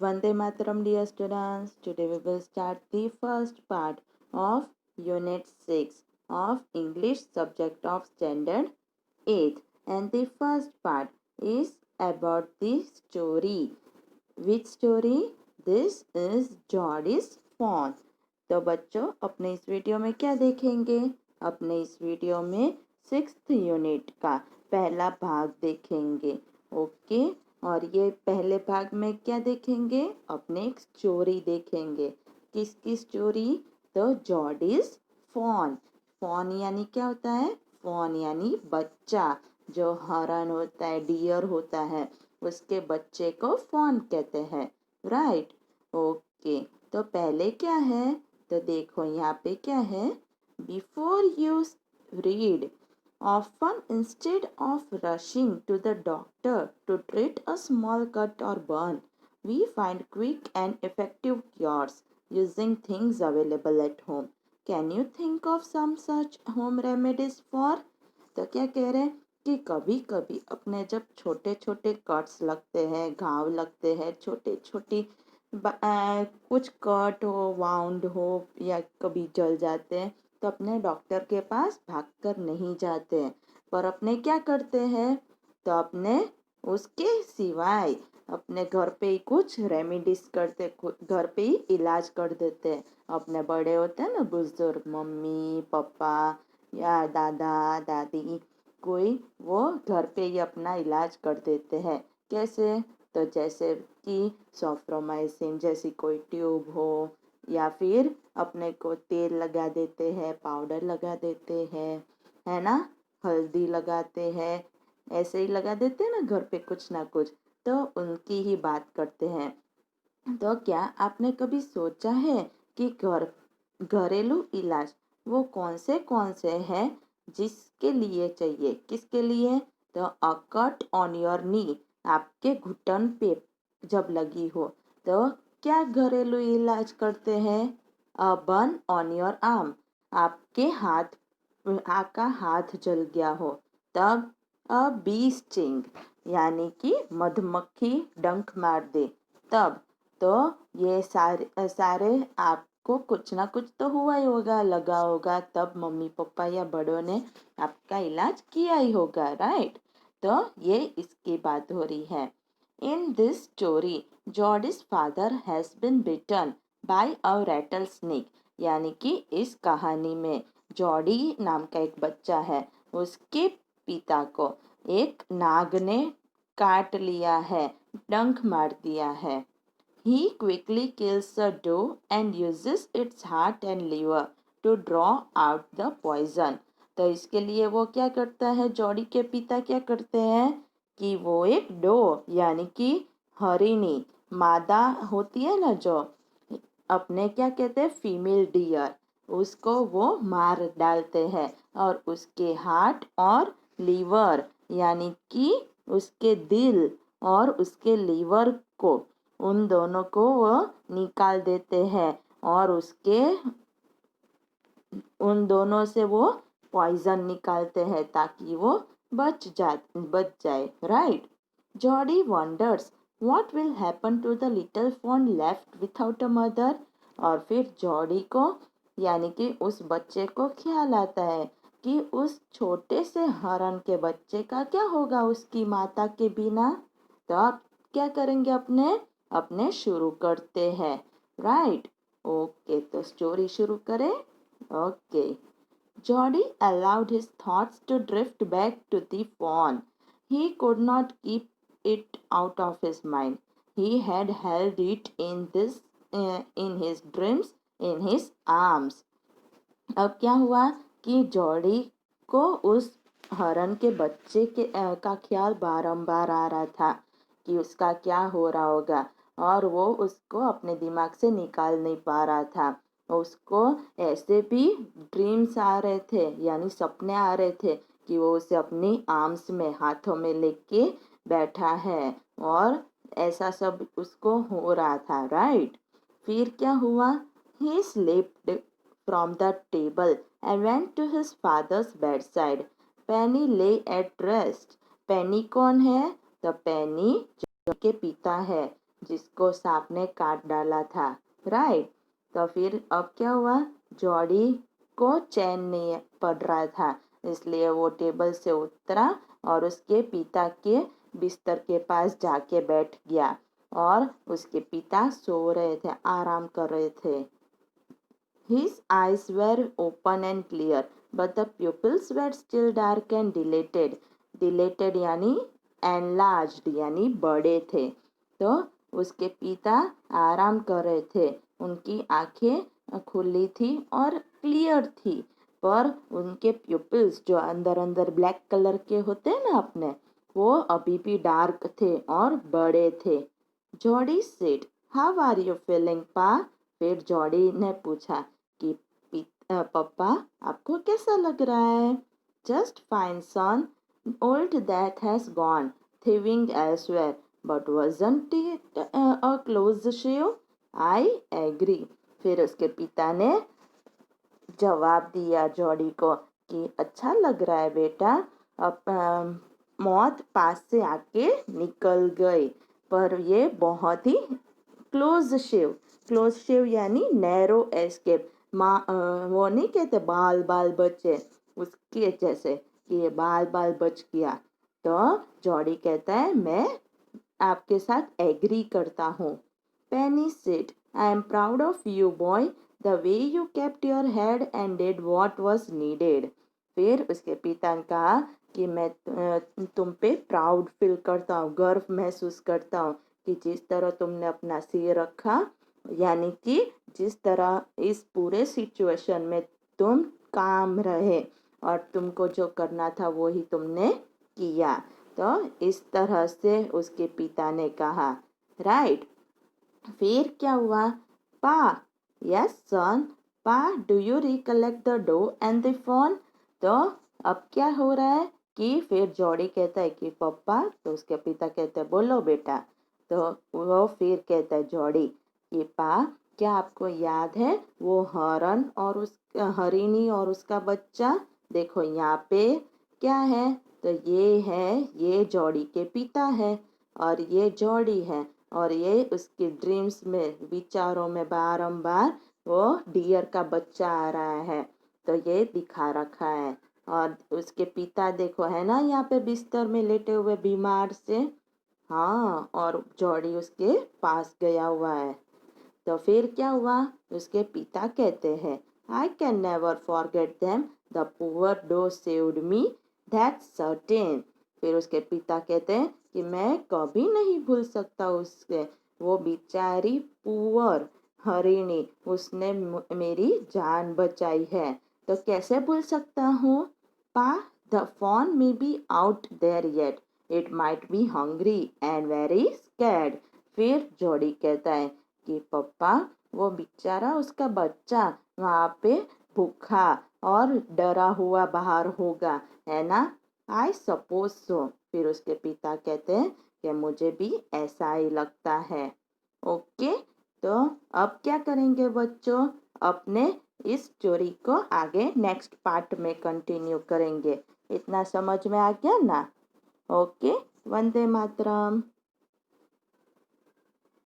Vande Mataram, dear students. Today we will start the first part of Unit 6 of English subject of Standard 8. And the first part is about the story. Which story? This is Geordie's Fawn. तो बच्चों अपने इस video में क्या देखेंगे? अपने इस video में 6th यूनिट का पहला भाग देखेंगे। ओके, और ये पहले भाग में क्या देखेंगे? अपने एक स्टोरी देखेंगे। किसकी story? The Jody's fawn. Fawn यानी क्या होता है? फॉन यानी बच्चा। जो हरण होता है, डियर होता है, उसके बच्चे को फॉन कहते हैं। Right, okay. तो पहले क्या है? तो देखो यहाँ पे क्या है? Before you read, often instead of rushing to the doctor to treat a small cut or burn, we find quick and effective cures using things available at home. Can you think of some such home remedies for? तो क्या कह रहे हैं कि कभी कभी अपने जब छोटे छोटे कट्स लगते हैं, घाव लगते हैं, छोटे छोटी कुछ कट हो, वाउंड हो, या कभी जल जाते हैं, तो अपने डॉक्टर के पास भागकर नहीं जाते हैं, पर अपने क्या करते हैं? तो अपने उसके सिवाय अपने घर पे ही कुछ रेमेडीज करते, घर पे ही इलाज कर देते हैं। अपने बड़े होते हैं ना बुजुर्ग, मम्मी पापा या दादा दादी, कोई वो घर पे ही अपना इलाज कर देते हैं। कैसे? तो जैसे कि सॉफ्रोमाइसिन जैसी कोई ट्यूब हो, या फिर अपने को तेल लगा देते हैं, पाउडर लगा देते हैं, है ना, हल्दी लगाते हैं, ऐसे ही लगा देते हैं ना घर पे कुछ ना कुछ। तो उनकी ही बात करते हैं। तो क्या आपने कभी सोचा है कि घरेलू इलाज वो कौन से हैं जिसके लिए चाहिए? किसके लिए? तो अ कट ऑन योर नी, आपके घुटन पे जब लगी हो तो क्या घरेलू इलाज करते हैं? A burn on your arm, आपके आपका हाथ जल गया हो तब। अ बी स्टिंग, यानी कि मधुमक्खी डंक मार दे तब। तो ये सारे आपको कुछ ना कुछ तो हुआ ही होगा, लगा होगा, तब मम्मी पापा या बड़ों ने आपका इलाज किया ही होगा। राइट, तो ये इसकी बात हो रही है। In this story Jody's father has been bitten by a rattle snake, यानी कि इस कहानी में जॉर्डी नाम का एक बच्चा है, उसके पिता को एक नाग ने काट लिया है, डंक मार दिया है। He quickly kills the doe and uses its heart and liver to draw out the poison. तो इसके लिए वो क्या करता है? जॉडी के पिता क्या करते हैं कि वो एक डो यानी कि हरिणी, मादा होती है ना, जो अपने क्या कहते हैं फीमेल डियर, उसको वो मार डालते हैं, और उसके हार्ट और लीवर यानी कि उसके दिल और उसके लीवर को, उन दोनों को वो निकाल देते हैं, और उसके उन दोनों से वो पॉइजन निकालते हैं ताकि वो बच जाए। Right, Jody wonders what will happen to the little fawn left without a mother. और फिर जॉडी को यानी कि उस बच्चे को ख्याल आता है कि उस छोटे से हरण के बच्चे का क्या होगा उसकी माता के बिना। तो आप क्या करेंगे? अपने अपने शुरू करते हैं। राइट, ओके, तो स्टोरी शुरू करें। Okay. Jody allowed his thoughts to drift back to the fawn. He could not keep it out of his mind. He had held it in his dreams, in his arms. अब क्या हुआ कि Jordi को उस हरण के बच्चे का ख्याल बारंबार आ रहा था कि उसका क्या हो रहा होगा, और वो उसको अपने दिमाग से निकाल नहीं पा रहा था। उसको ऐसे भी ड्रीम्स आ रहे थे, यानी सपने आ रहे थे कि वो उसे अपनी आर्म्स में, हाथों में लेके बैठा है, और ऐसा सब उसको हो रहा था। राइट, फिर क्या हुआ? ही slipped from the table and went to his father's bedside. Penny lay at rest. पेनी कौन है? तो पेनी जो के पिता है, जिसको सांप ने काट डाला था। राइट। तो फिर अब क्या हुआ, जॉडी को चैन नहीं पड़ रहा था, इसलिए वो टेबल से उतरा और उसके पिता के बिस्तर के पास जाके बैठ गया। और उसके पिता सो रहे थे, आराम कर रहे थे। His eyes were open and clear, but the pupils were still dark and dilated. Dilated यानी enlarged यानी बड़े थे। तो उसके पिता आराम कर रहे थे, उनकी आंखें खुली थी और क्लियर थी, पर उनके प्यूपिल्स जो अंदर अंदर ब्लैक कलर के होते हैं ना अपने, वो अभी भी डार्क थे और बड़े थे। Jody said, how are you feeling pa? फिर जॉडी ने पूछा कि पप्पा आपको कैसा लग रहा है? Just fine son, old that has gone thieving elsewhere, but wasn't it a close shave? I agree. फिर उसके पिता ने जवाब दिया जॉडी को कि अच्छा लग रहा है बेटा, अब मौत पास से आके निकल गई, पर ये बहुत ही क्लोज शेव यानी नैरो एस्केप। वो नहीं कहते बाल बाल बचे, उसके जैसे कि ये बाल बाल बच गया। तो जॉडी कहता है मैं आपके साथ एग्री करता हूँ। Penny said, I am proud of you boy, the way you kept your head and did what was needed. फिर उसके पिता ने कहा कि मैं तुम पे प्राउड फील करता हूँ, गर्व महसूस करता हूँ कि जिस तरह तुमने अपना सिर रखा, यानी कि जिस तरह इस पूरे सिचुएशन में तुम काम रहे और तुमको जो करना था वो ही तुमने किया। तो इस तरह से उसके पिता ने कहा। राइट। फिर क्या हुआ, पा, yes son, pa do you recollect the doe and the fawn? तो अब क्या हो रहा है कि फिर जॉडी कहता है कि पप्पा, तो उसके पिता कहते हैं बोलो बेटा। तो वो फिर कहता है जॉडी कि पा, क्या आपको याद है वो हरण और उस हरिणी और उसका बच्चा? देखो यहाँ पे क्या है, तो ये जॉडी के पिता है और ये जॉडी है, और ये उसके ड्रीम्स में विचारों में बारंबार वो डियर का बच्चा आ रहा है, तो ये दिखा रखा है। और उसके पिता देखो है ना यहाँ पे बिस्तर में लेटे हुए बीमार से। हाँ, और जॉडी उसके पास गया हुआ है। तो फिर क्या हुआ, उसके पिता कहते हैं I can never forget them, the poor doe saved me, that's certain. फिर उसके पिता कहते हैं कि मैं कभी नहीं भूल सकता उसके, वो बेचारी पुअर हरिणी, उसने मेरी जान बचाई है, तो कैसे भूल सकता हूँ? पा, the fawn may be out there yet, it might be hungry and very scared। फिर जोड़ी कहता है कि पप्पा, वो बेचारा उसका बच्चा वहाँ पे भूखा और डरा हुआ बाहर होगा, है ना? I suppose so. फिर उसके पिता कहते हैं कि मुझे भी ऐसा ही लगता है। ओके। तो अब क्या करेंगे बच्चों, अपने इस स्टोरी को आगे नेक्स्ट पार्ट में कंटिन्यू करेंगे। इतना समझ में आ गया ना? ओके। वंदे मातरम।